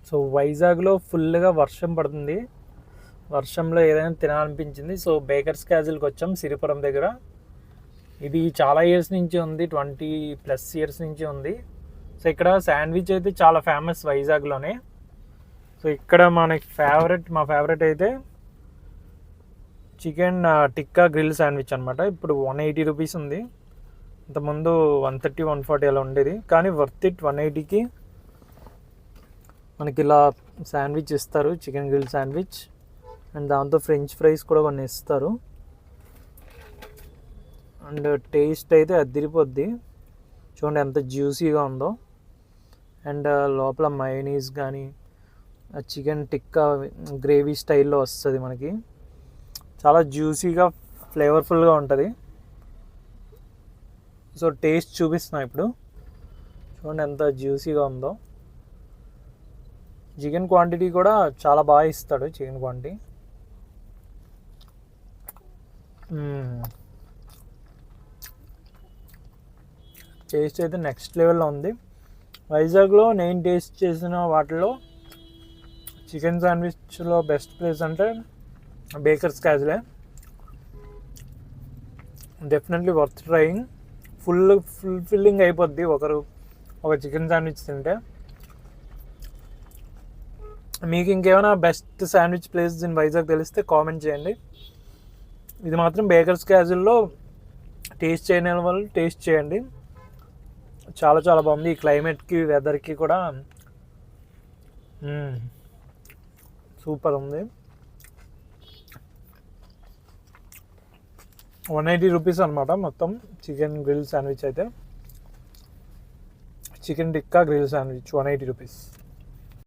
So వైజాగ్లో ఫుల్గా వర్షం పడుతుంది. వర్షంలో ఏదైనా తినాలనిపించింది. సో బేకర్స్ క్యాజిల్కి వచ్చాం సిరిపురం దగ్గర. ఇది చాలా ఇయర్స్ నుంచి ఉంది, 20+ ఇయర్స్ నుంచి ఉంది. సో ఇక్కడ శాండ్విచ్ అయితే చాలా ఫేమస్ వైజాగ్లోనే. సో ఇక్కడ మా ఫేవరెట్ అయితే చికెన్ టిక్కా గ్రిల్ శాండ్విచ్ అనమాట. ఇప్పుడు 180 రూపీస్ ఉంది. ఇంతకుముందు 130, 140 అలా ఉండేది. కానీ వర్త్ ఇట్. 180కి మనకి ఇలా శాండ్విచ్ ఇస్తారు, చికెన్ గ్రిల్ శాండ్విచ్. అండ్ దాంతో ఫ్రెంచ్ ఫ్రైస్ కూడా కొన్ని ఇస్తారు. అండ్ టేస్ట్ అయితే అదిరిపోద్ది. చూడండి ఎంత జ్యూసీగా ఉందో. అండ్ లోపల మయోనీస్ కానీ చికెన్ టిక్కా గ్రేవీ స్టైల్లో వస్తుంది మనకి. చాలా జ్యూసీగా ఫ్లేవర్ఫుల్గా ఉంటుంది. సో టేస్ట్ చూపిస్తున్నా ఇప్పుడు. చూడండి ఎంత జ్యూసీగా ఉందో. చికెన్ క్వాంటిటీ కూడా చాలా బాగా ఇస్తాడు. చికెన్ క్వాంటిటీ టేస్ట్ అయితే నెక్స్ట్ లెవెల్లో ఉంది. వైజాగ్లో నేను టేస్ట్ చేసిన వాటిలో చికెన్ శాండ్విచ్లో బెస్ట్ ప్లేస్ అంటే బేకర్స్ క్యాజిలే. Definitely worth trying. ఫుల్ఫిల్లింగ్ అయిపోద్ది ఒక చికెన్ శాండ్విచ్ తింటే. మీకు ఇంకేమైనా best sandwich place in Vizag తెలిస్తే కామెంట్ చేయండి. ఇది మాత్రం బేకర్స్ క్యాజిల్లో టేస్ట్ చేయని వాళ్ళు టేస్ట్ చేయండి. చాలా చాలా బాగుంది. ఈ క్లైమేట్కి వెదర్కి కూడా సూపర్ ఉంది. 180 రూపీస్ అనమాట మొత్తం చికెన్ గ్రిల్ శాండ్విచ్ అయితే. Chicken tikka grill sandwich 180 rupees.